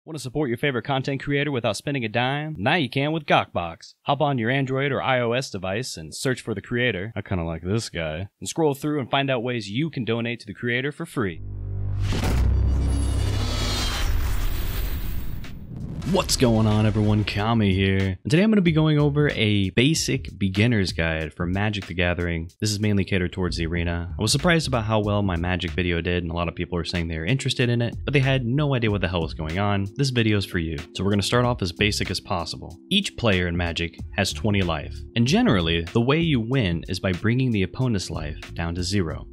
Want to support your favorite content creator without spending a dime? Now you can with Gawkbox. Hop on your Android or iOS device and search for the creator, I kinda like this guy, and scroll through and find out ways you can donate to the creator for free. What's going on, everyone? Kami here, and today I'm going to be going over a basic beginner's guide for Magic the Gathering. This is mainly catered towards the arena. I was surprised about how well my Magic video did, and a lot of people are saying they were interested in it, but they had no idea what the hell was going on. This video is for you. So we're going to start off as basic as possible. Each player in Magic has 20 life, and generally, the way you win is by bringing the opponent's life down to 0.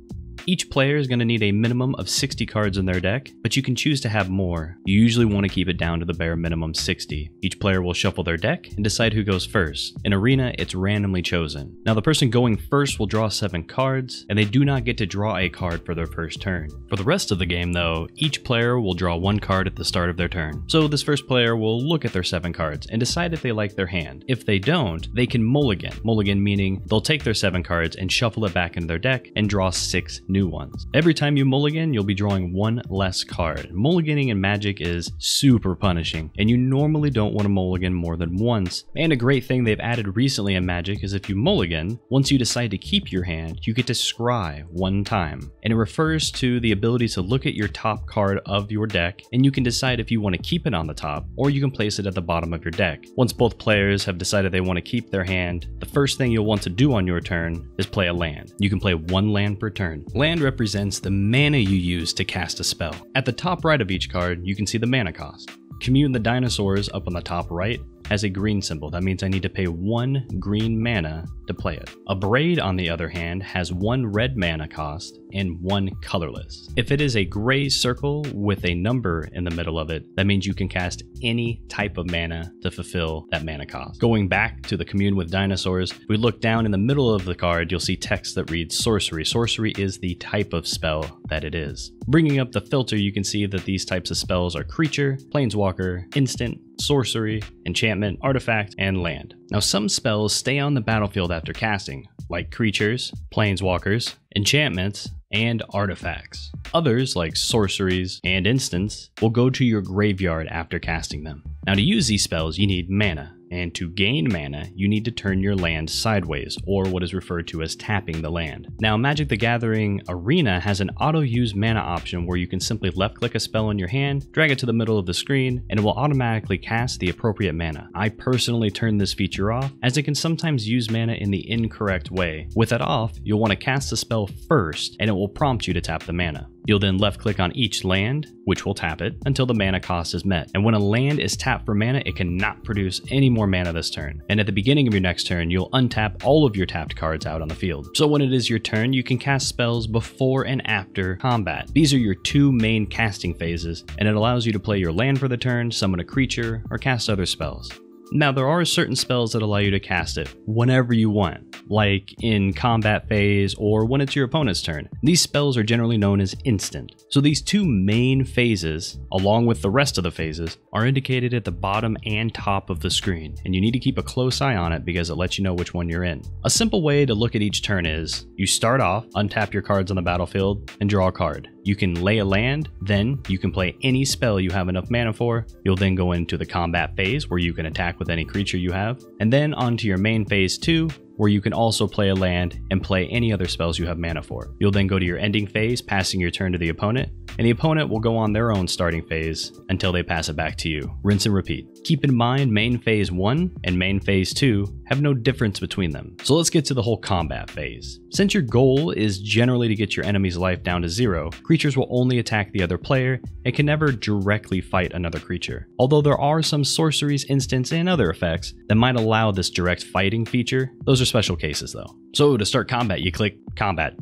Each player is going to need a minimum of 60 cards in their deck, but you can choose to have more. You usually want to keep it down to the bare minimum 60. Each player will shuffle their deck and decide who goes first. In Arena, it's randomly chosen. Now the person going first will draw 7 cards, and they do not get to draw a card for their first turn. For the rest of the game though, each player will draw 1 card at the start of their turn. So this first player will look at their 7 cards and decide if they like their hand. If they don't, they can mulligan. Mulligan meaning they'll take their 7 cards and shuffle it back into their deck and draw 6 new ones. Every time you mulligan, you'll be drawing 1 less card. Mulliganing in Magic is super punishing, and you normally don't want to mulligan more than once. And a great thing they've added recently in Magic is if you mulligan, once you decide to keep your hand, you get to scry 1 time. And it refers to the ability to look at your top card of your deck, and you can decide if you want to keep it on the top, or you can place it at the bottom of your deck. Once both players have decided they want to keep their hand, the first thing you'll want to do on your turn is play a land. You can play 1 land per turn. Land represents the mana you use to cast a spell. At the top right of each card, you can see the mana cost. Commune the Dinosaurs up on the top right has a green symbol. That means I need to pay 1 green mana to play it. Abrade, on the other hand, has 1 red mana cost and 1 colorless. If it is a gray circle with a number in the middle of it, that means you can cast any type of mana to fulfill that mana cost. Going back to the Commune with Dinosaurs, if we look down in the middle of the card, you'll see text that reads Sorcery. Sorcery is the type of spell that it is. Bringing up the filter, you can see that these types of spells are Creature, Planeswalker, Instant, Sorcery, Enchantment, Artifact, and Land. Now some spells stay on the battlefield after casting, like Creatures, Planeswalkers, Enchantments, and Artifacts. Others, like Sorceries and Instants, will go to your graveyard after casting them. Now to use these spells, you need mana. And to gain mana, you need to turn your land sideways, or what is referred to as tapping the land. Now, Magic the Gathering Arena has an auto-use mana option where you can simply left-click a spell in your hand, drag it to the middle of the screen, and it will automatically cast the appropriate mana. I personally turn this feature off, as it can sometimes use mana in the incorrect way. With it off, you'll want to cast the spell first, and it will prompt you to tap the mana. You'll then left-click on each land, which will tap it, until the mana cost is met. And when a land is tapped for mana, it cannot produce any more mana this turn. And at the beginning of your next turn, you'll untap all of your tapped cards out on the field. So when it is your turn, you can cast spells before and after combat. These are your 2 main casting phases, and it allows you to play your land for the turn, summon a creature, or cast other spells. Now, there are certain spells that allow you to cast it whenever you want, like in combat phase or when it's your opponent's turn. These spells are generally known as instant. So these 2 main phases, along with the rest of the phases, are indicated at the bottom and top of the screen, and you need to keep a close eye on it because it lets you know which one you're in. A simple way to look at each turn is, you start off, untap your cards on the battlefield, and draw a card. You can lay a land, then you can play any spell you have enough mana for. You'll then go into the combat phase where you can attack with any creature you have, and then onto your main phase 2, where you can also play a land and play any other spells you have mana for. You'll then go to your ending phase, passing your turn to the opponent, and the opponent will go on their own starting phase until they pass it back to you. Rinse and repeat. Keep in mind, main phase 1 and main phase 2 have no difference between them. So let's get to the whole combat phase. Since your goal is generally to get your enemy's life down to 0, creatures will only attack the other player and can never directly fight another creature. Although there are some sorceries, instants, and other effects that might allow this direct fighting feature, those are special cases though. So to start combat, you click combat.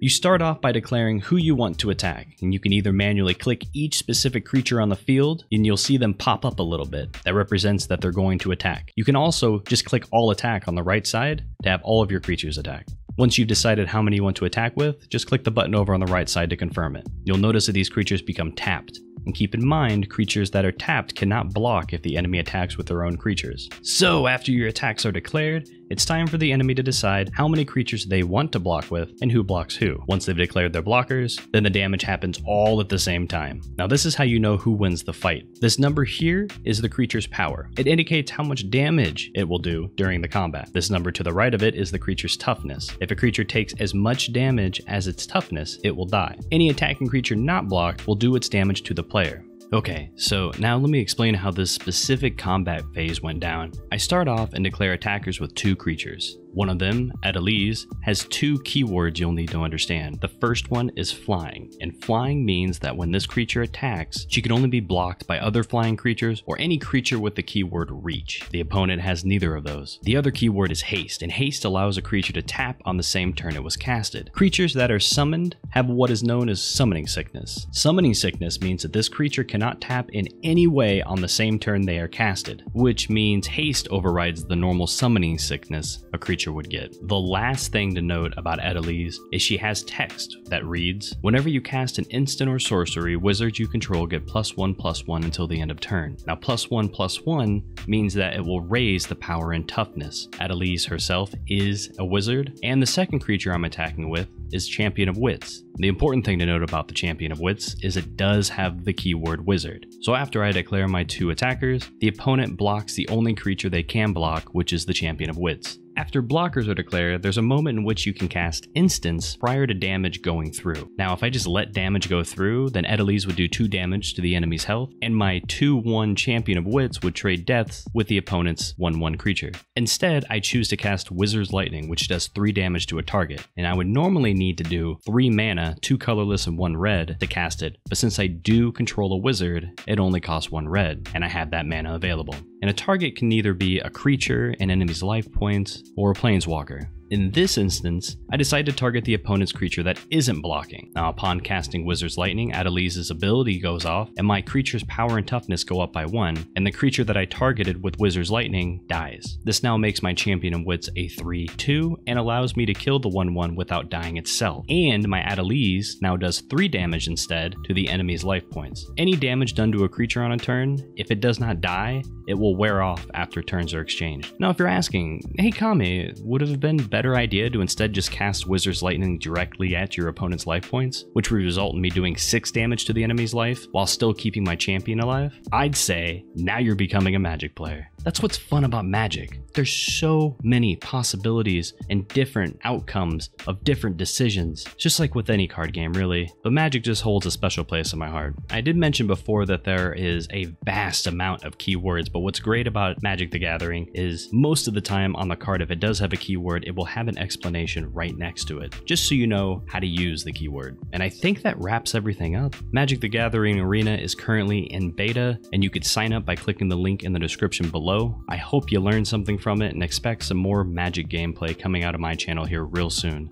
You start off by declaring who you want to attack, and you can either manually click each specific creature on the field, and you'll see them pop up a little bit. That represents that they're going to attack. You can also just click all attack on the right side to have all of your creatures attack. Once you've decided how many you want to attack with, just click the button over on the right side to confirm it. You'll notice that these creatures become tapped. And keep in mind, creatures that are tapped cannot block if the enemy attacks with their own creatures. So after your attacks are declared, it's time for the enemy to decide how many creatures they want to block with and who blocks who. Once they've declared their blockers, then the damage happens all at the same time. Now this is how you know who wins the fight. This number here is the creature's power. It indicates how much damage it will do during the combat. This number to the right of it is the creature's toughness. If a creature takes as much damage as its toughness, it will die. Any attacking creature not blocked will do its damage to the player. Okay, so now let me explain how this specific combat phase went down. I start off and declare attackers with 2 creatures. One of them, Adeliz, has 2 keywords you'll need to understand. The first one is flying, and flying means that when this creature attacks, she can only be blocked by other flying creatures or any creature with the keyword reach. The opponent has neither of those. The other keyword is haste, and haste allows a creature to tap on the same turn it was casted. Creatures that are summoned have what is known as summoning sickness. Summoning sickness means that this creature cannot tap in any way on the same turn they are casted, which means haste overrides the normal summoning sickness a creature would get. The last thing to note about Adeliz is she has text that reads, whenever you cast an instant or sorcery, wizards you control get +1/+1 until the end of turn. Now +1/+1 means that it will raise the power and toughness. Adeliz herself is a wizard, and the second creature I'm attacking with is Champion of Wits. The important thing to note about the Champion of Wits is it does have the keyword wizard. So after I declare my 2 attackers, the opponent blocks the only creature they can block, which is the Champion of Wits. After blockers are declared, there's a moment in which you can cast instants prior to damage going through. Now if I just let damage go through, then Adeliz would do 2 damage to the enemy's health, and my 2/1 Champion of Wits would trade deaths with the opponent's 1/1 creature. Instead, I choose to cast Wizard's Lightning, which does 3 damage to a target, and I would normally need to do 3 mana, 2 colorless and 1 red to cast it, but since I do control a wizard, it only costs 1 red, and I have that mana available. And a target can either be a creature, an enemy's life points, or a planeswalker. In this instance, I decide to target the opponent's creature that isn't blocking. Now upon casting Wizard's Lightning, Adeliz's ability goes off, and my creature's power and toughness go up by 1, and the creature that I targeted with Wizard's Lightning dies. This now makes my Champion of Wits a 3/2, and allows me to kill the 1/1 without dying itself. And my Adeliz now does 3 damage instead to the enemy's life points. Any damage done to a creature on a turn, if it does not die, it will wear off after turns are exchanged. Now if you're asking, hey Kami, would it have been better idea to instead just cast Wizard's Lightning directly at your opponent's life points, which would result in me doing 6 damage to the enemy's life while still keeping my champion alive? I'd say, now you're becoming a Magic player. That's what's fun about Magic. There's so many possibilities and different outcomes of different decisions, just like with any card game really, but Magic just holds a special place in my heart. I did mention before that there is a vast amount of keywords, but what's great about Magic the Gathering is most of the time on the card, if it does have a keyword, it will have an explanation right next to it, just so you know how to use the keyword. And I think that wraps everything up. Magic the Gathering Arena is currently in beta, and you could sign up by clicking the link in the description below. I hope you learned something from it and expect some more Magic gameplay coming out of my channel here real soon.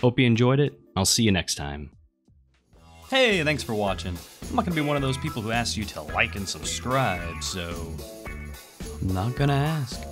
Hope you enjoyed it. I'll see you next time. Hey, thanks for watching. I'm not gonna be one of those people who asks you to like and subscribe, so I'm not gonna ask.